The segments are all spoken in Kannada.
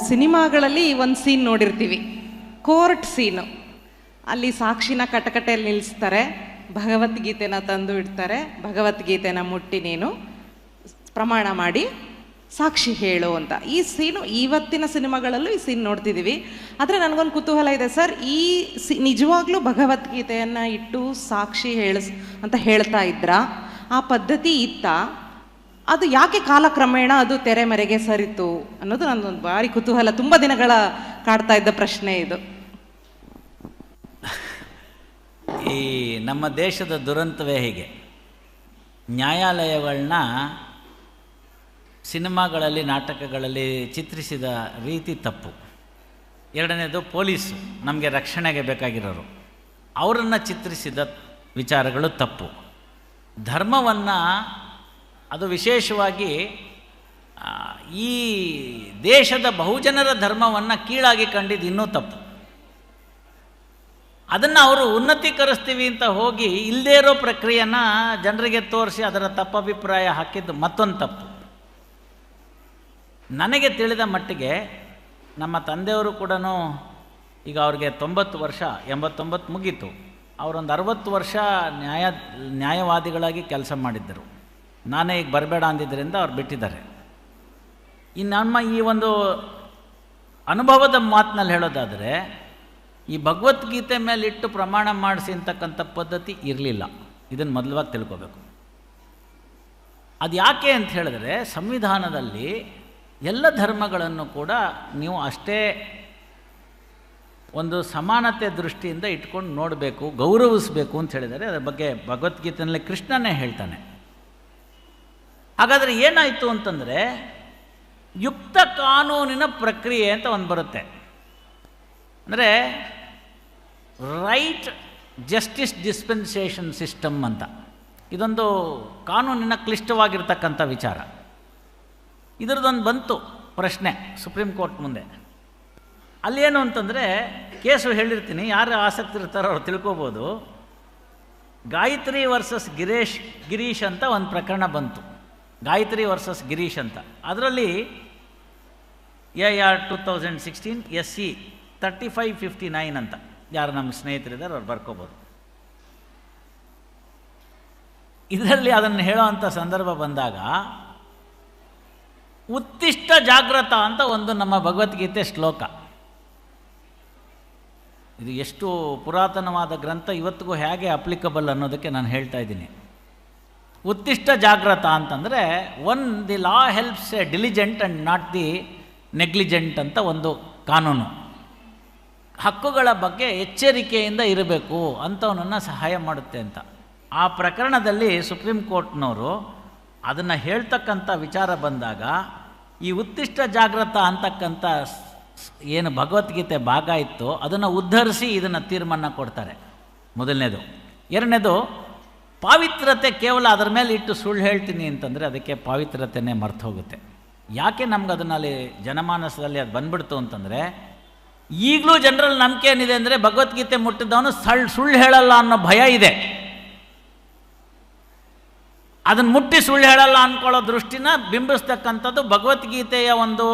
ಸಿನಿಮಾಗಳಲ್ಲಿ ಒಂದು ಸೀನ್ ನೋಡಿರ್ತೀವಿ, ಕೋರ್ಟ್ ಸೀನು. ಅಲ್ಲಿ ಸಾಕ್ಷಿನ ಕಟಕಟೆಯಲ್ಲಿ ನಿಲ್ಲಿಸ್ತಾರೆ, ಭಗವದ್ಗೀತೆನ ತಂದು ಇಡ್ತಾರೆ, ಭಗವದ್ಗೀತೆನ ಮುಟ್ಟಿ ನೀನು ಪ್ರಮಾಣ ಮಾಡಿ ಸಾಕ್ಷಿ ಹೇಳು ಅಂತ. ಈ ಸೀನು ಇವತ್ತಿನ ಸಿನಿಮಾಗಳಲ್ಲೂ ಈ ಸೀನ್ ನೋಡ್ತಿದ್ದೀವಿ. ಆದರೆ ನನಗೊಂದು ಕುತೂಹಲ ಇದೆ ಸರ್, ಈ ನಿಜವಾಗ್ಲೂ ಭಗವದ್ಗೀತೆಯನ್ನು ಇಟ್ಟು ಸಾಕ್ಷಿ ಅಂತ ಹೇಳ್ತಾ ಇದ್ರಾ? ಆ ಪದ್ಧತಿ ಇತ್ತ? ಅದು ಯಾಕೆ ಕಾಲಕ್ರಮೇಣ ಅದು ತೆರೆಮರೆಗೆ ಸರಿತು ಅನ್ನೋದು ನನ್ನೊಂದು ಭಾರಿ ಕುತೂಹಲ, ತುಂಬ ದಿನಗಳ ಕಾಡ್ತಾ ಇದ್ದ ಪ್ರಶ್ನೆ ಇದು. ಈ ನಮ್ಮ ದೇಶದ ದುರಂತವೇ ಹೀಗೆ. ನ್ಯಾಯಾಲಯಗಳನ್ನ ಸಿನಿಮಾಗಳಲ್ಲಿ, ನಾಟಕಗಳಲ್ಲಿ ಚಿತ್ರಿಸಿದ ರೀತಿ ತಪ್ಪು. ಎರಡನೇದು, ಪೊಲೀಸು ನಮಗೆ ರಕ್ಷಣೆಗೆ ಬೇಕಾಗಿರೋರು, ಅವರನ್ನು ಚಿತ್ರಿಸಿದ ವಿಚಾರಗಳು ತಪ್ಪು. ಧರ್ಮವನ್ನು, ಅದು ವಿಶೇಷವಾಗಿ ಈ ದೇಶದ ಬಹುಜನರ ಧರ್ಮವನ್ನು ಕೀಳಾಗಿ ಕಂಡಿದ್ದು ಇನ್ನೂ ತಪ್ಪು. ಅದನ್ನು ಅವರು ಉನ್ನತೀಕರಿಸ್ತೀವಿ ಅಂತ ಹೋಗಿ ಇಲ್ಲದೇ ಇರೋ ಪ್ರಕ್ರಿಯೆನ ಜನರಿಗೆ ತೋರಿಸಿ ಅದರ ತಪ್ಪಭಿಪ್ರಾಯ ಹಾಕಿದ್ದು ಮತ್ತೊಂದು ತಪ್ಪು. ನನಗೆ ತಿಳಿದ ಮಟ್ಟಿಗೆ ನಮ್ಮ ತಂದೆಯವರು ಕೂಡ ಈಗ ಅವ್ರಿಗೆ 90 ವರ್ಷ, 89 ಮುಗೀತು. ಅವರೊಂದು 60 ವರ್ಷ ನ್ಯಾಯವಾದಿಗಳಾಗಿ ಕೆಲಸ ಮಾಡಿದ್ದರು. ನಾನೇ ಈಗ ಬರಬೇಡ ಅಂದಿದ್ದರಿಂದ ಅವ್ರು ಬಿಟ್ಟಿದ್ದಾರೆ. ನಮ್ಮ ಈ ಒಂದು ಅನುಭವದ ಮಾತಿನಲ್ಲಿ ಹೇಳೋದಾದರೆ, ಈ ಭಗವದ್ಗೀತೆ ಮೇಲಿಟ್ಟು ಪ್ರಮಾಣ ಮಾಡಿಸಿ ಅಂತಕ್ಕಂಥ ಪದ್ಧತಿ ಇರಲಿಲ್ಲ. ಇದನ್ನು ಮೊದಲವಾಗಿ ತಿಳ್ಕೋಬೇಕು. ಅದು ಯಾಕೆ ಅಂತ ಹೇಳಿದ್ರೆ, ಸಂವಿಧಾನದಲ್ಲಿ ಎಲ್ಲ ಧರ್ಮಗಳನ್ನು ಕೂಡ ನೀವು ಅಷ್ಟೇ ಒಂದು ಸಮಾನತೆ ದೃಷ್ಟಿಯಿಂದ ಇಟ್ಕೊಂಡು ನೋಡಬೇಕು, ಗೌರವಿಸಬೇಕು ಅಂತ ಹೇಳಿದರೆ. ಅದರ ಬಗ್ಗೆ ಭಗವದ್ಗೀತೆಯಲ್ಲಿ ಕೃಷ್ಣನೇ ಹೇಳ್ತಾನೆ. ಹಾಗಾದರೆ ಏನಾಯಿತು ಅಂತಂದರೆ, ಯುಕ್ತ ಕಾನೂನಿನ ಪ್ರಕ್ರಿಯೆ ಅಂತ ಒಂದು ಬರುತ್ತೆ. ಅಂದರೆ ರೈಟ್ ಜಸ್ಟಿಸ್ ಡಿಸ್ಪೆನ್ಸೇಷನ್ ಸಿಸ್ಟಮ್ ಅಂತ. ಇದೊಂದು ಕಾನೂನಿನ ಕ್ಲಿಷ್ಟವಾಗಿರ್ತಕ್ಕಂಥ ವಿಚಾರ. ಇದರದೊಂದು ಬಂತು ಪ್ರಶ್ನೆ ಸುಪ್ರೀಂ ಕೋರ್ಟ್ ಮುಂದೆ. ಅಲ್ಲೇನು ಅಂತಂದರೆ, ಕೇಸು ಹೇಳಿರ್ತೀನಿ, ಯಾರು ಆಸಕ್ತಿ ಇರ್ತಾರೋ ಅವ್ರು ತಿಳ್ಕೊಬೋದು. ಗಾಯತ್ರಿ ವರ್ಸಸ್ ಗಿರೀಶ್ ಅಂತ ಒಂದು ಪ್ರಕರಣ ಬಂತು. ಗಾಯತ್ರಿ ವರ್ಸಸ್ ಗಿರೀಶ್ ಅಂತ. ಅದರಲ್ಲಿ AR 2016 SC 3559 ಅಂತ. ಯಾರು ನಮ್ಮ ಸ್ನೇಹಿತರಿದ್ದಾರೆ ಅವ್ರು ಬರ್ಕೋಬೋದು. ಇದರಲ್ಲಿ ಅದನ್ನು ಹೇಳೋ ಅಂಥ ಸಂದರ್ಭ ಬಂದಾಗ, ಉತ್ತಿಷ್ಟ ಜಾಗೃತ ಅಂತ ಒಂದು ನಮ್ಮ ಭಗವದ್ಗೀತೆ ಶ್ಲೋಕ. ಇದು ಎಷ್ಟು ಪುರಾತನವಾದ ಗ್ರಂಥ, ಇವತ್ತಿಗೂ ಹೇಗೆ ಅಪ್ಲಿಕಬಲ್ ಅನ್ನೋದಕ್ಕೆ ನಾನು ಹೇಳ್ತಾ ಇದ್ದೀನಿ. ಉತ್ತಿಷ್ಟ ಜಾಗೃತ ಅಂತಂದರೆ, the law helps a diligent and not the negligent ಅಂತ ಒಂದು ಕಾನೂನು. ಹಕ್ಕುಗಳ ಬಗ್ಗೆ ಎಚ್ಚರಿಕೆಯಿಂದ ಇರಬೇಕು, ಅಂಥವನನ್ನು ಸಹಾಯ ಮಾಡುತ್ತೆ ಅಂತ. ಆ ಪ್ರಕರಣದಲ್ಲಿ ಸುಪ್ರೀಂ ಕೋರ್ಟ್ನವರು ಅದನ್ನು ಹೇಳ್ತಕ್ಕಂಥ ವಿಚಾರ ಬಂದಾಗ, ಈ ಉತ್ತಿಷ್ಟ ಜಾಗೃತ ಅಂತಕ್ಕಂಥ ಏನು ಭಗವದ್ಗೀತೆ ಭಾಗ ಇತ್ತು ಅದನ್ನು ಉದ್ಧರಿಸಿ ಇದನ್ನು ತೀರ್ಮಾನ ಕೊಡ್ತಾರೆ. ಮೊದಲನೇದು. ಎರಡನೇದು, ಪಾವಿತ್ರತೆ ಕೇವಲ ಅದರ ಮೇಲೆ ಇಟ್ಟು ಸುಳ್ಳು ಹೇಳ್ತೀನಿ ಅಂತಂದರೆ ಅದಕ್ಕೆ ಪಾವಿತ್ರತೆಯೇ ಮರ್ತು ಹೋಗುತ್ತೆ. ಯಾಕೆ ನಮ್ಗೆ ಅದನ್ನಲ್ಲಿ ಜನಮಾನಸದಲ್ಲಿ ಅದು ಬಂದ್ಬಿಡ್ತು ಅಂತಂದರೆ, ಈಗಲೂ ಜನರಲ್ಲಿ ನಂಬಿಕೆ ಏನಿದೆ ಅಂದರೆ, ಭಗವದ್ಗೀತೆ ಮುಟ್ಟಿದವನು ಸುಳ್ಳು ಹೇಳಲ್ಲ ಅನ್ನೋ ಭಯ ಇದೆ. ಅದನ್ನು ಮುಟ್ಟಿ ಸುಳ್ಳು ಹೇಳಲ್ಲ ಅಂದ್ಕೊಳ್ಳೋ ದೃಷ್ಟಿನ ಬಿಂಬಿಸ್ತಕ್ಕಂಥದ್ದು ಭಗವದ್ಗೀತೆಯ ಒಂದು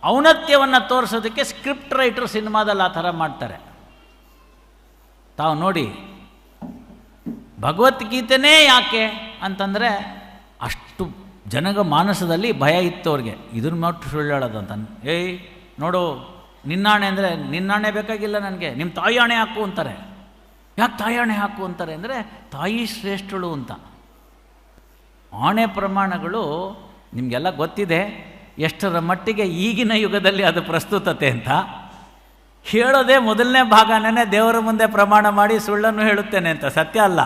ಔನ್ನತ್ಯವನ್ನು ತೋರಿಸೋದಕ್ಕೆ ಸ್ಕ್ರಿಪ್ಟ್ ರೈಟರ್ ಸಿನಿಮಾದಲ್ಲಿ ಆ ಥರ ಮಾಡ್ತಾರೆ. ತಾವು ನೋಡಿ, ಭಗವದ್ಗೀತೆನೇ ಯಾಕೆ ಅಂತಂದರೆ, ಅಷ್ಟು ಜನಗ ಮಾನಸದಲ್ಲಿ ಭಯ ಇತ್ತು ಅವ್ರಿಗೆ. ಇದನ್ನು ಮಟ್ಟು ಸುಳ್ಳು ಹೇಳೋದಂತ. ಏಯ್ ನೋಡು, ನಿನ್ನಾಣೆ ಅಂದರೆ ನಿನ್ನಾಣೆ ಬೇಕಾಗಿಲ್ಲ ನನಗೆ, ನಿಮ್ಮ ತಾಯಿ ಆಣೆ ಹಾಕು ಅಂತಾರೆ. ಯಾಕೆ ತಾಯಿ ಆಣೆ ಹಾಕು ಅಂತಾರೆ ಅಂದರೆ, ತಾಯಿ ಶ್ರೇಷ್ಠಳು ಅಂತ. ಆಣೆ ಪ್ರಮಾಣಗಳು ನಿಮಗೆಲ್ಲ ಗೊತ್ತಿದೆ ಎಷ್ಟರ ಮಟ್ಟಿಗೆ ಈಗಿನ ಯುಗದಲ್ಲಿ ಅದು ಪ್ರಸ್ತುತತೆ ಅಂತ. ಹೇಳೋದೇ ಮೊದಲನೇ ಭಾಗನೇ ದೇವರ ಮುಂದೆ ಪ್ರಮಾಣ ಮಾಡಿ ಸುಳ್ಳನ್ನು ಹೇಳುತ್ತೇನೆ ಅಂತ. ಸತ್ಯ ಅಲ್ಲ,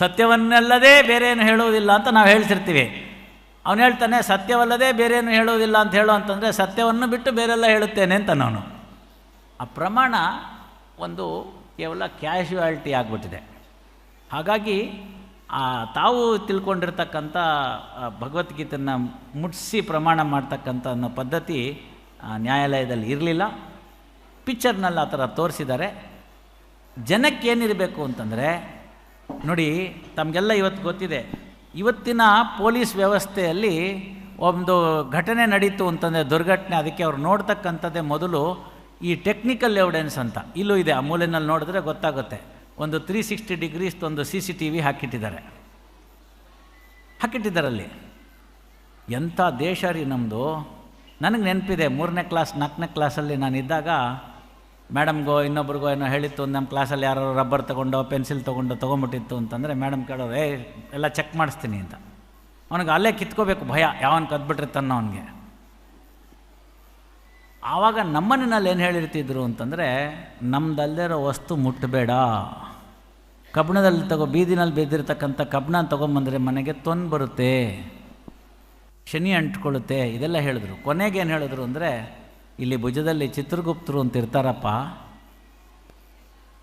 ಸತ್ಯವನ್ನಲ್ಲದೆ ಬೇರೇನು ಹೇಳುವುದಿಲ್ಲ ಅಂತ ನಾವು ಹೇಳ್ತಿರ್ತೀವಿ. ಅವನು ಹೇಳ್ತಾನೆ ಸತ್ಯವಲ್ಲದೆ ಬೇರೇನು ಹೇಳುವುದಿಲ್ಲ ಅಂತ ಹೇಳೋ ಅಂತಂದರೆ, ಸತ್ಯವನ್ನು ಬಿಟ್ಟು ಬೇರೆಲ್ಲ ಹೇಳುತ್ತೇನೆ ಅಂತ ನಾನು. ಆ ಪ್ರಮಾಣ ಒಂದು ಕೇವಲ ಕ್ಯಾಶುಯಾಲಿಟಿ ಆಗಿಬಿಟ್ಟಿದೆ. ಹಾಗಾಗಿ ತಾವು ತಿಳ್ಕೊಂಡಿರ್ತಕ್ಕಂಥ ಭಗವದ್ಗೀತೆಯನ್ನು ಮುಟ್ಟಿಸಿ ಪ್ರಮಾಣ ಮಾಡ್ತಕ್ಕಂಥ ಅನ್ನೋ ಪದ್ಧತಿ ನ್ಯಾಯಾಲಯದಲ್ಲಿ ಇರಲಿಲ್ಲ. ಪಿಕ್ಚರ್ನಲ್ಲಿ ಆ ಥರ ತೋರಿಸಿದ್ದಾರೆ. ಜನಕ್ಕೇನಿರಬೇಕು ಅಂತಂದರೆ, ನೋಡಿ ತಮಗೆಲ್ಲ ಇವತ್ತು ಗೊತ್ತಿದೆ, ಇವತ್ತಿನ ಪೊಲೀಸ್ ವ್ಯವಸ್ಥೆಯಲ್ಲಿ ಒಂದು ಘಟನೆ ನಡೀತು ಅಂತಂದರೆ ದುರ್ಘಟನೆ, ಅದಕ್ಕೆ ಅವ್ರು ನೋಡ್ತಕ್ಕಂಥದ್ದೇ ಮೊದಲು ಈ ಟೆಕ್ನಿಕಲ್ ಎವಿಡೆನ್ಸ್ ಅಂತ. ಇಲ್ಲೂ ಇದೆ, ಆ ಮೂಲೆಯಲ್ಲಿ ನೋಡಿದ್ರೆ ಗೊತ್ತಾಗುತ್ತೆ. ಒಂದು 360 ಡಿಗ್ರೀಸ್ ಒಂದು CCTV ಹಾಕಿಟ್ಟಿದ್ದಾರಲ್ಲಿ. ಎಂಥ ದೇಶ ರೀ ನಮ್ಮದು. ನನಗೆ ನೆನಪಿದೆ, 3ನೇ ಕ್ಲಾಸ್ 4ನೇ ಕ್ಲಾಸಲ್ಲಿ ನಾನಿದ್ದಾಗ ಮೇಡಮ್ಗೋ ಇನ್ನೊಬ್ರಿಗೋ ಏನೋ ಹೇಳಿತ್ತು, ನಮ್ಮ ಕ್ಲಾಸಲ್ಲಿ ಯಾರೋ ರಬ್ಬರ್ ತೊಗೊಂಡೋ ಪೆನ್ಸಿಲ್ ತೊಗೊಂಬಿಟ್ಟಿತ್ತು ಅಂತಂದರೆ ಮೇಡಮ್ ಕೇಳೋರು, ಎಲ್ಲ ಚೆಕ್ ಮಾಡಿಸ್ತೀನಿ ಅಂತ. ಅವನಿಗೆ ಅಲ್ಲೇ ಕಿತ್ಕೋಬೇಕು ಭಯ, ಯಾವನು ಕದ್ಬಿಟ್ಟಿರ್ತಾನೋ ಅವನಿಗೆ. ಆವಾಗ ನಮ್ಮನೆಯಲ್ಲಿ ಏನು ಹೇಳಿರ್ತಿದ್ರು ಅಂತಂದರೆ, ನಮ್ದಲ್ಲಿರೋ ವಸ್ತು ಮುಟ್ಟಬೇಡ, ಕಬ್ಬಣದಲ್ಲಿ ಬೀದಿನಲ್ಲಿ ಬಿದ್ದಿರ್ತಕ್ಕಂಥ ಕಬ್ಬಣ ತೊಗೊಂಬಂದರೆ ಮನೆಗೆ ತೊಂದು ಬರುತ್ತೆ, ಶನಿ ಅಂಟ್ಕೊಳ್ಳುತ್ತೆ, ಇದೆಲ್ಲ ಹೇಳಿದ್ರು. ಕೊನೆಗೇನು ಹೇಳಿದ್ರು ಅಂದರೆ, ಇಲ್ಲಿ ಭುಜದಲ್ಲಿ ಚಿತ್ರಗುಪ್ತರು ಅಂತ ಇರ್ತಾರಪ್ಪ,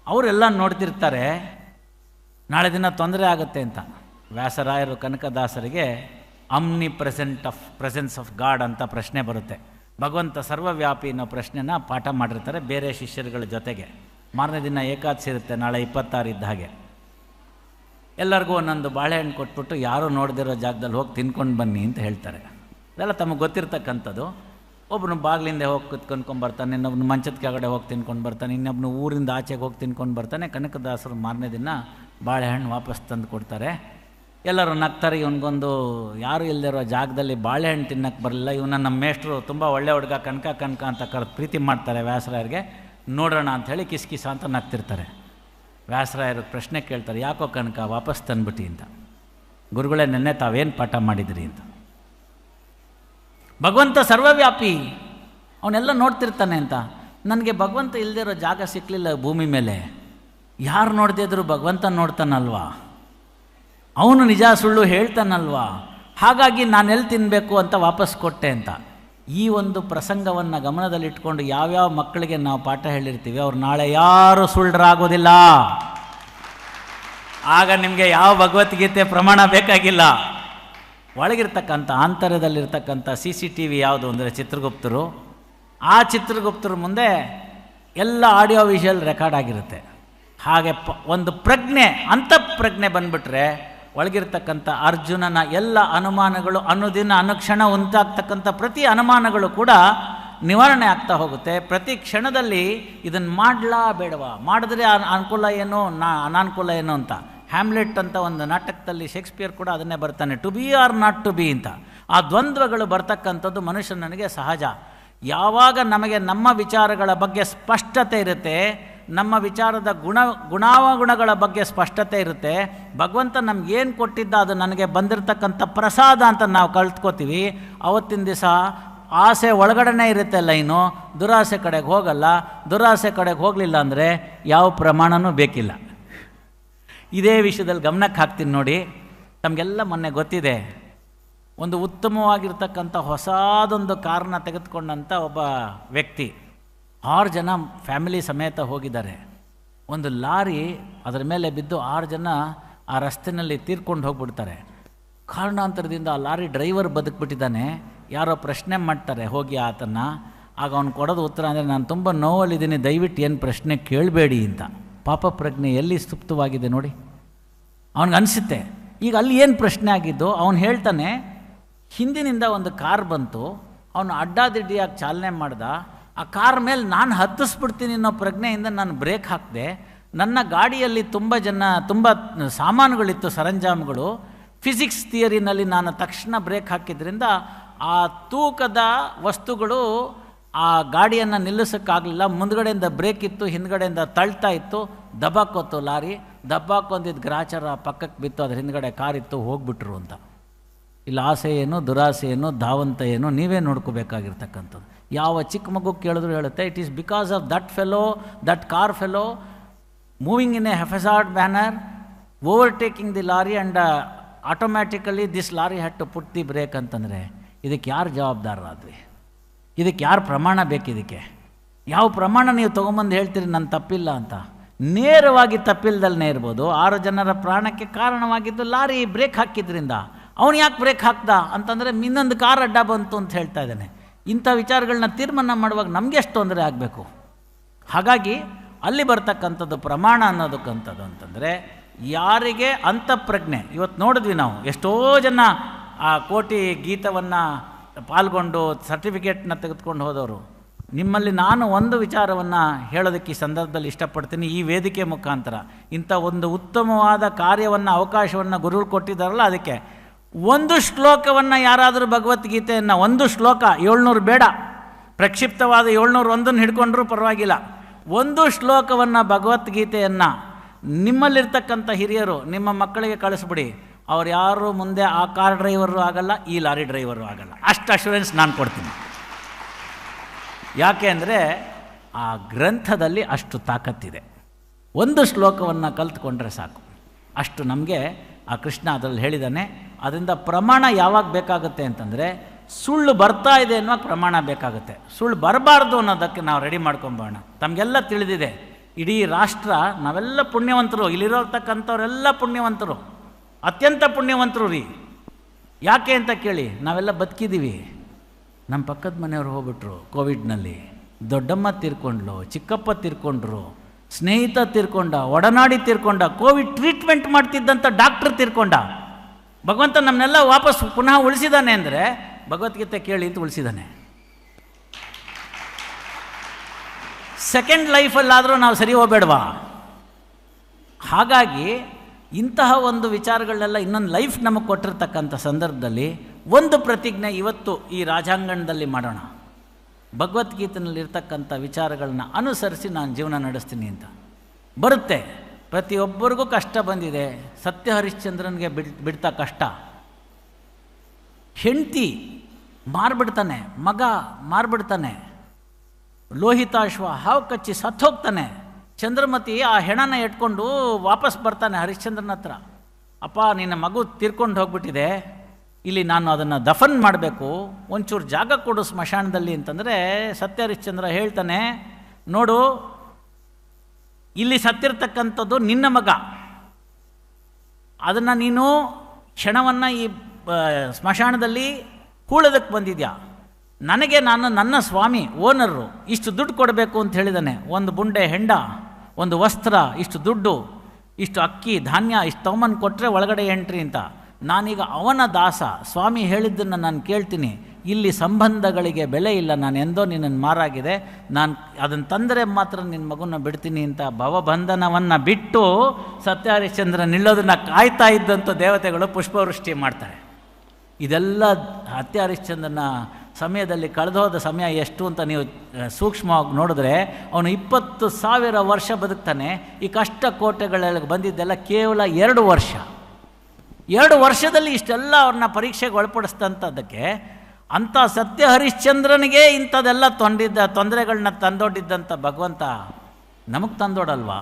ಅವರೆಲ್ಲ ನೋಡ್ತಿರ್ತಾರೆ, ನಾಳೆ ದಿನ ತೊಂದರೆ ಆಗುತ್ತೆ ಅಂತ. ವ್ಯಾಸರಾಯರು ಕನಕದಾಸರಿಗೆ ಅಮ್ನಿ ಪ್ರೆಸೆನ್ಸ್ ಆಫ್ ಗಾಡ್ ಅಂತ ಪ್ರಶ್ನೆ ಬರುತ್ತೆ. ಭಗವಂತ ಸರ್ವವ್ಯಾಪಿ ಅನ್ನೋ ಪ್ರಶ್ನೆನ ಪಾಠ ಮಾಡಿರ್ತಾರೆ ಬೇರೆ ಶಿಷ್ಯರುಗಳ ಜೊತೆಗೆ. ಮಾರನೇ ದಿನ ಏಕಾದಶಿ ಇರುತ್ತೆ, ನಾಳೆ 26 ಇದ್ದ ಹಾಗೆ. ಎಲ್ಲರಿಗೂ ಒಂದೊಂದು ಬಾಳೆಹಣ್ಣು ಕೊಟ್ಬಿಟ್ಟು ಯಾರೂ ನೋಡದಿರೋ ಜಾಗದಲ್ಲಿ ಹೋಗಿ ತಿನ್ಕೊಂಡು ಬನ್ನಿ ಅಂತ ಹೇಳ್ತಾರೆ. ಇದೆಲ್ಲ ತಮಗೆ ಗೊತ್ತಿರ್ತಕ್ಕಂಥದ್ದು. ಒಬ್ಬನು ಬಾಗಿಲಿಂದ ಹೋಗಿ ಕುತ್ಕೊಂಡ್ಬರ್ತಾನೆ, ಇನ್ನೊಬ್ಬನು ಮಂಚದ ಕೆಳಗಡೆ ಹೋಗಿ ತಿನ್ಕೊಂಡು ಬರ್ತಾನೆ, ಇನ್ನೊಬ್ಬನು ಊರಿಂದ ಆಚೆಗೆ ಹೋಗಿ ತಿನ್ಕೊಂಡು ಬರ್ತಾನೆ. ಕನಕದಾಸರು ಮಾರನೇ ದಿನ ಬಾಳೆಹಣ್ಣು ವಾಪಸ್ ತಂದು ಕೊಡ್ತಾರೆ. ಎಲ್ಲರೂ ನಗ್ತಾರೆ, ಇವನಿಗೊಂದು ಯಾರು ಇಲ್ಲದಿರೋ ಜಾಗದಲ್ಲಿ ಬಾಳೆಹಣ್ಣು ತಿನ್ನಕ್ಕೆ ಬರಲಿಲ್ಲ, ಇವನ ನಮ್ಮ ಮೇಷ್ಟ್ರು ತುಂಬ ಒಳ್ಳೆ ಹುಡುಗ ಕನಕ ಅಂತ ಕರೆದು ಪ್ರೀತಿ ಮಾಡ್ತಾರೆ ವ್ಯಾಸರಾಯರಿಗೆ, ನೋಡೋಣ ಅಂಥೇಳಿ ಕಿಸ ಅಂತ ನಗ್ತಿರ್ತಾರೆ. ವ್ಯಾಸರಾಯರು ಪ್ರಶ್ನೆ ಕೇಳ್ತಾರೆ, ಯಾಕೋ ಕನಕ ವಾಪಸ್ ತಂದ್ಬಿಟ್ಟು ಅಂತ. ಗುರುಗಳೇ, ನೆನ್ನೆ ತಾವೇನು ಪಾಠ ಮಾಡಿದ್ರಿ ಅಂತ. ಭಗವಂತ ಸರ್ವವ್ಯಾಪಿ, ಅವನೆಲ್ಲ ನೋಡ್ತಿರ್ತಾನೆ ಅಂತ. ನನಗೆ ಭಗವಂತ ಇಲ್ಲದಿರೋ ಜಾಗ ಸಿಕ್ಕಲಿಲ್ಲ ಭೂಮಿ ಮೇಲೆ. ಯಾರು ನೋಡದೇ ಇದ್ರು ಭಗವಂತ ನೋಡ್ತಾನಲ್ವಾ, ಅವನು ನಿಜ ಸುಳ್ಳು ಹೇಳ್ತಾನಲ್ವಾ, ಹಾಗಾಗಿ ನಾನೆಲ್ಲಿ ತಿನ್ನಬೇಕು ಅಂತ ವಾಪಸ್ ಕೊಟ್ಟೆ ಅಂತ. ಈ ಒಂದು ಪ್ರಸಂಗವನ್ನು ಗಮನದಲ್ಲಿಟ್ಕೊಂಡು ಯಾವ್ಯಾವ ಮಕ್ಕಳಿಗೆ ನಾವು ಪಾಠ ಹೇಳಿರ್ತೀವಿ, ಅವ್ರು ನಾಳೆ ಯಾರು ಸುಳ್ಳರಾಗೋದಿಲ್ಲ. ಆಗ ನಿಮಗೆ ಯಾವ ಭಗವದ್ಗೀತೆ ಪ್ರಮಾಣ ಬೇಕಾಗಿಲ್ಲ. ಒಳಗಿರ್ತಕ್ಕಂಥ ಆಂತರ್ಯದಲ್ಲಿರ್ತಕ್ಕಂಥ CCTV ಯಾವುದು ಅಂದರೆ ಚಿತ್ರಗುಪ್ತರು. ಆ ಚಿತ್ರಗುಪ್ತರ ಮುಂದೆ ಎಲ್ಲ ಆಡಿಯೋ ವಿಷುವಲ್ ರೆಕಾರ್ಡ್ ಆಗಿರುತ್ತೆ. ಹಾಗೆ ಒಂದು ಪ್ರಜ್ಞೆ, ಅಂತಃಪ್ರಜ್ಞೆ ಬಂದುಬಿಟ್ರೆ ಒಳಗಿರ್ತಕ್ಕಂಥ ಅರ್ಜುನನ ಎಲ್ಲ ಅನುಮಾನಗಳು, ಅನುದಿನ ಅನುಕ್ಷಣ ಉಂಟಾಗ್ತಕ್ಕಂಥ ಪ್ರತಿ ಅನುಮಾನಗಳು ಕೂಡ ನಿವಾರಣೆ ಆಗ್ತಾ ಹೋಗುತ್ತೆ. ಪ್ರತಿ ಕ್ಷಣದಲ್ಲಿ ಇದನ್ನು ಮಾಡಲಾ ಬೇಡವಾ, ಮಾಡಿದ್ರೆ ಅನುಕೂಲ ಏನು ಅನಾನುಕೂಲ ಏನು ಅಂತ. ಹ್ಯಾಮ್ಲೆಟ್ ಅಂತ ಒಂದು ನಾಟಕದಲ್ಲಿ ಶೇಕ್ಸ್ಪಿಯರ್ ಕೂಡ ಅದನ್ನೇ ಬರ್ತಾನೆ, to be or not to be ಅಂತ. ಆ ದ್ವಂದ್ವಗಳು ಬರ್ತಕ್ಕಂಥದ್ದು ಮನುಷ್ಯನಿಗೆ ಸಹಜ. ಯಾವಾಗ ನಮಗೆ ನಮ್ಮ ವಿಚಾರಗಳ ಬಗ್ಗೆ ಸ್ಪಷ್ಟತೆ ಇರುತ್ತೆ, ನಮ್ಮ ವಿಚಾರದ ಗುಣಾವಗುಣಗಳ ಬಗ್ಗೆ ಸ್ಪಷ್ಟತೆ ಇರುತ್ತೆ, ಭಗವಂತ ನಮಗೇನು ಕೊಟ್ಟಿದ್ದ ಅದು ನನಗೆ ಬಂದಿರತಕ್ಕಂಥ ಪ್ರಸಾದ ಅಂತ ನಾವು ಕಲ್ತ್ಕೋತೀವಿ. ಅವತ್ತಿನ ದಿವಸ ಆಸೆ ಒಳಗಡೆನೇ ಇರುತ್ತೆ ಲೈನು, ದುರಾಸೆ ಕಡೆಗೆ ಹೋಗಲ್ಲ. ದುರಾಸೆ ಕಡೆಗೆ ಹೋಗಲಿಲ್ಲ ಅಂದರೆ ಯಾವ ಪ್ರಮಾಣವೂ ಬೇಕಿಲ್ಲ. ಇದೇ ವಿಷಯದಲ್ಲಿ ಗಮನಕ್ಕೆ ಹಾಕ್ತೀನಿ ನೋಡಿ. ತಮಗೆಲ್ಲ ಮೊನ್ನೆ ಗೊತ್ತಿದೆ, ಒಂದು ಉತ್ತಮವಾಗಿರ್ತಕ್ಕಂಥ ಹೊಸದೊಂದು ಕಾರನ್ನ ತೆಗೆದುಕೊಂಡಂಥ ಒಬ್ಬ ವ್ಯಕ್ತಿ 6 ಜನ ಫ್ಯಾಮಿಲಿ ಸಮೇತ ಹೋಗಿದ್ದಾರೆ. ಒಂದು ಲಾರಿ ಅದರ ಮೇಲೆ ಬಿದ್ದು 6 ಜನ ಆ ರಸ್ತೆಯಲ್ಲಿ ತೀರ್ಕೊಂಡು ಹೋಗ್ಬಿಡ್ತಾರೆ. ಕಾರಣಾಂತರದಿಂದ ಆ ಲಾರಿ ಡ್ರೈವರ್ ಬದುಕ್ಬಿಟ್ಟಿದ್ದಾನೆ. ಯಾರೋ ಪ್ರಶ್ನೆ ಮಾಡ್ತಾರೆ ಹೋಗಿ ಆತನ್ನು. ಆಗ ಅವ್ನು ಕೊಡೋದು ಉತ್ತರ ಅಂದರೆ, ನಾನು ತುಂಬ ನೋವಲ್ಲಿದ್ದೀನಿ, ದಯವಿಟ್ಟು ಏನು ಪ್ರಶ್ನೆ ಕೇಳಬೇಡಿ ಅಂತ. ಪಾಪ ಪ್ರಜ್ಞೆ ಎಲ್ಲಿ ಸುಪ್ತವಾಗಿದೆ ನೋಡಿ. ಅವನಿಗನ್ಸುತ್ತೆ ಈಗ ಅಲ್ಲಿ ಏನು ಪ್ರಶ್ನೆ ಆಗಿದ್ದು. ಅವನು ಹೇಳ್ತಾನೆ, ಹಿಂದಿನಿಂದ ಒಂದು ಕಾರ್ ಬಂತು, ಅವನು ಅಡ್ಡಾದಿಡ್ಡಿಯಾಗಿ ಚಾಲನೆ ಮಾಡ್ದ, ಆ ಕಾರ್ ಮೇಲೆ ನಾನು ಹತ್ತಿಸ್ಬಿಡ್ತೀನಿ ಅನ್ನೋ ಪ್ರಜ್ಞೆಯಿಂದ ನಾನು ಬ್ರೇಕ್ ಹಾಕಿದೆ. ನನ್ನ ಗಾಡಿಯಲ್ಲಿ ತುಂಬ ಸಾಮಾನುಗಳಿತ್ತು, ಸರಂಜಾಮುಗಳು. ಫಿಸಿಕ್ಸ್ ಥಿಯರಿನಲ್ಲಿ ನಾನು ತಕ್ಷಣ ಬ್ರೇಕ್ ಹಾಕಿದ್ರಿಂದ ಆ ತೂಕದ ವಸ್ತುಗಳು ಆ ಗಾಡಿಯನ್ನು ನಿಲ್ಲಿಸೋಕ್ಕಾಗಲಿಲ್ಲ. ಮುಂದ್ಗಡೆಯಿಂದ ಬ್ರೇಕ್ ಇತ್ತು, ಹಿಂದ್ಗಡೆಯಿಂದ ತಳ್ತಾ ಇತ್ತು, ದಬ್ಬಾಕೋತು ಲಾರಿ. ದಬ್ಬಾಕೊಂದಿದ್ದು ಗ್ರಾಚಾರ ಪಕ್ಕಕ್ಕೆ ಬಿತ್ತು, ಅದ್ರ ಹಿಂದ್ಗಡೆ ಕಾರಿತ್ತು, ಹೋಗ್ಬಿಟ್ರು ಅಂತ. ಇಲ್ಲಿ ಆಸೆ ಏನು, ದುರಾಸೆ ಏನು, ಧಾವಂತ ಏನು, ನೀವೇ ನೋಡ್ಕೋಬೇಕಾಗಿರ್ತಕ್ಕಂಥದ್ದು. ಯಾವ ಚಿಕ್ಕ ಮಗು ಕೇಳಿದ್ರು ಹೇಳುತ್ತೆ, it is because of that fellow, that car fellow moving in a haphazard manner, overtaking the lorry and automatically this lorry had to put the brake ಅಂತಂದರೆ ಇದಕ್ಕೆ ಯಾರು ಜವಾಬ್ದಾರರಾದ್ರಿ? ಇದಕ್ಕೆ ಯಾರು ಪ್ರಮಾಣ ಬೇಕು? ಇದಕ್ಕೆ ಯಾವ ಪ್ರಮಾಣ ನೀವು ತೊಗೊಂಬಂದು ಹೇಳ್ತೀರಿ ನನ್ನ ತಪ್ಪಿಲ್ಲ ಅಂತ? ನೇರವಾಗಿ ತಪ್ಪಿಲ್ದಲ್ಲೇ ಇರ್ಬೋದು. 6 ಜನರ ಪ್ರಾಣಕ್ಕೆ ಕಾರಣವಾಗಿದ್ದು ಲಾರಿ ಬ್ರೇಕ್ ಹಾಕಿದ್ರಿಂದ. ಅವನು ಯಾಕೆ ಬ್ರೇಕ್ ಹಾಕ್ದ ಅಂತಂದರೆ ಇನ್ನೊಂದು ಕಾರ್ ಅಡ್ಡ ಬಂತು ಅಂತ ಹೇಳ್ತಾ ಇದ್ದಾನೆ. ಇಂಥ ವಿಚಾರಗಳನ್ನ ತೀರ್ಮಾನ ಮಾಡುವಾಗ ನಮಗೆ ಎಷ್ಟು ತೊಂದರೆ ಆಗಬೇಕು? ಹಾಗಾಗಿ ಅಲ್ಲಿ ಬರ್ತಕ್ಕಂಥದ್ದು ಪ್ರಮಾಣ ಅನ್ನೋದಕ್ಕಂಥದ್ದು ಅಂತಂದರೆ ಯಾರಿಗೆ ಅಂತಃಪ್ರಜ್ಞೆ. ಇವತ್ತು ನೋಡಿದ್ವಿ ನಾವು, ಎಷ್ಟೋ ಜನ ಆ ಕೋಟಿ ಗೀತವನ್ನು ಪಾಲ್ಗೊಂಡು ಸರ್ಟಿಫಿಕೇಟ್ನ ತೆಗೆದುಕೊಂಡು ಹೋದವರು. ನಿಮ್ಮಲ್ಲಿ ನಾನು ಒಂದು ವಿಚಾರವನ್ನು ಹೇಳೋದಕ್ಕೆ ಈ ಸಂದರ್ಭದಲ್ಲಿ ಇಷ್ಟಪಡ್ತೀನಿ. ಈ ವೇದಿಕೆ ಮುಖಾಂತರ ಇಂಥ ಒಂದು ಉತ್ತಮವಾದ ಕಾರ್ಯವನ್ನು, ಅವಕಾಶವನ್ನು ಗುರುಗಳು ಕೊಟ್ಟಿದ್ದಾರಲ್ಲ, ಅದಕ್ಕೆ ಒಂದು ಶ್ಲೋಕವನ್ನು ಯಾರಾದರೂ ಭಗವದ್ಗೀತೆಯನ್ನು, ಒಂದು ಶ್ಲೋಕ, 700 ಬೇಡ, ಪ್ರಕ್ಷಿಪ್ತವಾದ 701 ಹಿಡ್ಕೊಂಡ್ರೂ ಪರವಾಗಿಲ್ಲ, ಒಂದು ಶ್ಲೋಕವನ್ನು ಭಗವದ್ಗೀತೆಯನ್ನು ನಿಮ್ಮಲ್ಲಿರ್ತಕ್ಕಂಥ ಹಿರಿಯರು ನಿಮ್ಮ ಮಕ್ಕಳಿಗೆ ಕಳಿಸ್ಬಿಡಿ. ಅವ್ರು ಯಾರು ಮುಂದೆ ಆ ಕಾರ್ ಡ್ರೈವರು ಆಗಲ್ಲ, ಈ ಲಾರಿ ಡ್ರೈವರು ಆಗಲ್ಲ. ಅಷ್ಟು ಅಶ್ಯೂರೆನ್ಸ್ ನಾನು ಕೊಡ್ತೀನಿ. ಯಾಕೆ ಅಂದರೆ ಆ ಗ್ರಂಥದಲ್ಲಿ ಅಷ್ಟು ತಾಕತ್ತಿದೆ. ಒಂದು ಶ್ಲೋಕವನ್ನು ಕಲ್ತ್ಕೊಂಡ್ರೆ ಸಾಕು. ಅಷ್ಟು ನಮಗೆ ಆ ಕೃಷ್ಣ ಅದರಲ್ಲಿ ಹೇಳಿದ್ದಾನೆ. ಅದರಿಂದ ಪ್ರಮಾಣ ಯಾವಾಗ ಬೇಕಾಗುತ್ತೆ ಅಂತಂದರೆ, ಸುಳ್ಳು ಬರ್ತಾ ಇದೆ ಅನ್ನುವಾಗ ಪ್ರಮಾಣ ಬೇಕಾಗುತ್ತೆ. ಸುಳ್ಳು ಬರಬಾರ್ದು ಅನ್ನೋದಕ್ಕೆ ನಾವು ರೆಡಿ ಮಾಡ್ಕೊಂಬೋಣ. ತಮಗೆಲ್ಲ ತಿಳಿದಿದೆ, ಇಡೀ ರಾಷ್ಟ್ರ ನಾವೆಲ್ಲ ಪುಣ್ಯವಂತರು, ಇಲ್ಲಿರೋತಕ್ಕಂಥವರೆಲ್ಲ ಪುಣ್ಯವಂತರು, ಅತ್ಯಂತ ಪುಣ್ಯವಂತರು ರೀ. ಯಾಕೆ ಅಂತ ಕೇಳಿ, ನಾವೆಲ್ಲ ಬದುಕಿದ್ದೀವಿ. ನಮ್ಮ ಪಕ್ಕದ ಮನೆಯವರು ಹೋಗ್ಬಿಟ್ರು ಕೋವಿಡ್ನಲ್ಲಿ, ದೊಡ್ಡಮ್ಮ ತೀರ್ಕೊಂಡ್ಲು, ಚಿಕ್ಕಪ್ಪ ತೀರ್ಕೊಂಡ್ರು, ಸ್ನೇಹಿತ ತೀರ್ಕೊಂಡ, ಒಡನಾಡಿ ತೀರ್ಕೊಂಡ, ಕೋವಿಡ್ ಟ್ರೀಟ್ಮೆಂಟ್ ಮಾಡ್ತಿದ್ದಂಥ ಡಾಕ್ಟ್ರ್ ತೀರ್ಕೊಂಡ. ಭಗವಂತ ನಮ್ಮನ್ನೆಲ್ಲ ವಾಪಸ್ ಪುನಃ ಉಳಿಸಿದ್ದಾನೆ ಅಂದರೆ ಭಗವದ್ಗೀತೆ ಕೇಳಿ ಅಂತ ಉಳಿಸಿದ್ದಾನೆ. ಸೆಕೆಂಡ್ ಲೈಫಲ್ಲಾದರೂ ನಾವು ಸರಿ ಹೋಗಬೇಡವಾ? ಹಾಗಾಗಿ ಇಂತಹ ಒಂದು ವಿಚಾರಗಳನ್ನೆಲ್ಲ ಇನ್ನೊಂದು ಲೈಫ್ ನಮಗೆ ಕೊಟ್ಟಿರ್ತಕ್ಕಂಥ ಸಂದರ್ಭದಲ್ಲಿ ಒಂದು ಪ್ರತಿಜ್ಞೆ ಇವತ್ತು ಈ ರಾಜಾಂಗಣದಲ್ಲಿ ಮಾಡೋಣ. ಭಗವದ್ಗೀತೆಯಲ್ಲಿರ್ತಕ್ಕಂಥ ವಿಚಾರಗಳನ್ನ ಅನುಸರಿಸಿ ನಾನು ಜೀವನ ನಡೆಸ್ತೀನಿ ಅಂತ. ಬರುತ್ತೆ, ಪ್ರತಿಯೊಬ್ಬರಿಗೂ ಕಷ್ಟ ಬಂದಿದೆ. ಸತ್ಯ ಹರಿಶ್ಚಂದ್ರನಿಗೆ ಬಿಡ್ತಾ ಕಷ್ಟ. ಹೆಂಡತಿ ಮಾರ್ಬಿಡ್ತಾನೆ, ಮಗ ಮಾರ್ಬಿಡ್ತಾನೆ, ಲೋಹಿತಾಶ್ವ ಹಾವು ಕಚ್ಚಿ ಸತ್ತೋಗ್ತಾನೆ. ಚಂದ್ರಮತಿ ಆ ಹೆಣನ ಇಟ್ಕೊಂಡು ವಾಪಸ್ ಬರ್ತಾನೆ ಹರಿಶ್ಚಂದ್ರನ ಹತ್ರ. ಅಪ್ಪ, ನಿನ್ನ ಮಗು ತೀರ್ಕೊಂಡು ಹೋಗ್ಬಿಟ್ಟಿದೆ, ಇಲ್ಲಿ ನಾನು ಅದನ್ನು ದಫನ್ ಮಾಡಬೇಕು, ಒಂಚೂರು ಜಾಗ ಕೊಡು ಸ್ಮಶಾನದಲ್ಲಿ ಅಂತಂದರೆ ಸತ್ಯ ಹರಿಶ್ಚಂದ್ರ ಹೇಳ್ತಾನೆ, ನೋಡು, ಇಲ್ಲಿ ಸತ್ತಿರ್ತಕ್ಕಂಥದ್ದು ನಿನ್ನ ಮಗ, ಅದನ್ನು ನೀನು ಕ್ಷಣವನ್ನು ಈ ಸ್ಮಶಾನದಲ್ಲಿ ಹೂಳೋದಕ್ಕೆ ಬಂದಿದ್ಯಾ. ನನಗೆ ನನ್ನ ಸ್ವಾಮಿ ಓನರು ಇಷ್ಟು ದುಡ್ಡು ಕೊಡಬೇಕು ಅಂತ ಹೇಳಿದ್ದಾನೆ. ಒಂದು ಬುಂಡೆ ಹೆಂಡ, ಒಂದು ವಸ್ತ್ರ, ಇಷ್ಟು ದುಡ್ಡು, ಇಷ್ಟು ಅಕ್ಕಿ ಧಾನ್ಯ, ಇಷ್ಟು ತಗೊಂಬಂದು ಕೊಟ್ಟರೆ ಒಳಗಡೆ ಎಂಟ್ರಿ ಅಂತ. ನಾನೀಗ ಅವನ ದಾಸ, ಸ್ವಾಮಿ ಹೇಳಿದ್ದನ್ನು ನಾನು ಕೇಳ್ತೀನಿ. ಇಲ್ಲಿ ಸಂಬಂಧಗಳಿಗೆ ಬೆಲೆ ಇಲ್ಲ, ನಾನು ಎಂದೋ ನಿನ್ನನ್ನು ಮಾರಾಗಿದೆ, ನಾನು ಅದನ್ನು ತಂದರೆ ಮಾತ್ರ ನಿನ್ನ ಮಗುನ ಬಿಡ್ತೀನಿ ಅಂತ ಭವಬಂಧನವನ್ನು ಬಿಟ್ಟು ಸತ್ಯ ಹರಿಶ್ಚಂದ್ರ ನಿಲ್ಲೋದನ್ನು ಕಾಯ್ತಾ ಇದ್ದಂಥ ದೇವತೆಗಳು ಪುಷ್ಪವೃಷ್ಟಿ ಮಾಡ್ತಾರೆ. ಇದೆಲ್ಲ ಸತ್ಯ ಹರಿಶ್ಚಂದ್ರನ ಸಮಯದಲ್ಲಿ ಕಳೆದೋದ ಸಮಯ ಎಷ್ಟು ಅಂತ ನೀವು ಸೂಕ್ಷ್ಮವಾಗಿ ನೋಡಿದ್ರೆ, ಅವನು 20,000 ವರ್ಷ ಬದುಕ್ತಾನೆ. ಈ ಕಷ್ಟ ಕೋಟೆಗಳೆಲ್ಲ ಬಂದಿದ್ದೆಲ್ಲ ಕೇವಲ 2 ವರ್ಷ. 2 ವರ್ಷದಲ್ಲಿ ಇಷ್ಟೆಲ್ಲ ಅವ್ರನ್ನ ಪರೀಕ್ಷೆಗೆ ಒಳಪಡಿಸ್ತಂಥದ್ದಕ್ಕೆ ಅಂಥ ಸತ್ಯ ಹರಿಶ್ಚಂದ್ರನಿಗೆ ಇಂಥದ್ದೆಲ್ಲ ತೊಂದರೆಗಳನ್ನ ತಂದೊಡ್ಡಿದ್ದಂಥ ಭಗವಂತ ನಮಗೆ ತಂದೋಡಲ್ವಾ?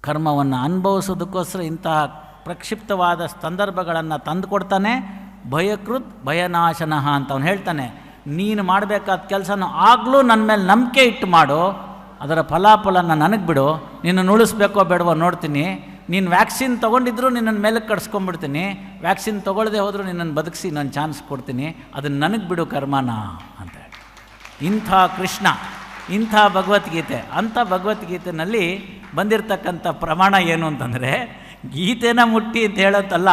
ಕರ್ಮವನ್ನು ಅನುಭವಿಸೋದಕ್ಕೋಸ್ಕರ ಇಂತಹ ಪ್ರಕ್ಷಿಪ್ತವಾದ ಸಂದರ್ಭಗಳನ್ನು ತಂದು ಕೊಡ್ತಾನೆ. ಭಯಕೃತ್ ಭಯನಾಶನಃ ಅಂತ ಅವನು ಹೇಳ್ತಾನೆ. ನೀನು ಮಾಡಬೇಕಾದ ಕೆಲಸನ ಆಗಲೂ ನನ್ನ ಮೇಲೆ ನಂಬಿಕೆ ಇಟ್ಟು ಮಾಡು, ಅದರ ಫಲಾಫಲನ ನನಗೆ ಬಿಡು. ನಿನ್ನನ್ನು ಉಳಿಸ್ಬೇಕೋ ಬೇಡವೋ ನೋಡ್ತೀನಿ. ನೀನು ವ್ಯಾಕ್ಸಿನ್ ತೊಗೊಂಡಿದ್ರು ನಿನ್ನನ್ನು ಮೇಲಕ್ಕೆ ಕಟ್ಸ್ಕೊಂಡ್ಬಿಡ್ತೀನಿ, ವ್ಯಾಕ್ಸಿನ್ ತೊಗೊಳ್ಳದೆ ಹೋದರೂ ನಿನ್ನನ್ನು ಬದುಕಿಸಿ ನಾನು ಚಾನ್ಸ್ ಕೊಡ್ತೀನಿ, ಅದನ್ನು ನನಗೆ ಬಿಡು ಕರ್ಮನ ಅಂತ. ಇಂಥ ಕೃಷ್ಣ, ಇಂಥ ಭಗವದ್ಗೀತೆ. ಅಂಥ ಭಗವದ್ಗೀತೆಯಲ್ಲಿ ಬಂದಿರತಕ್ಕಂಥ ಪ್ರಮಾಣ ಏನು ಅಂತಂದರೆ, ಗೀತೆನ ಮುಟ್ಟಿ ಅಂತ ಹೇಳೋತ್ತಲ್ಲ,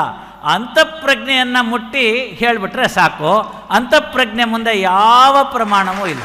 ಅಂತಃಪ್ರಜ್ಞೆಯನ್ನು ಮುಟ್ಟಿ ಹೇಳಿಬಿಟ್ರೆ ಸಾಕು. ಅಂತಃಪ್ರಜ್ಞೆ ಮುಂದೆ ಯಾವ ಪ್ರಮಾಣವೂ ಇಲ್ಲ.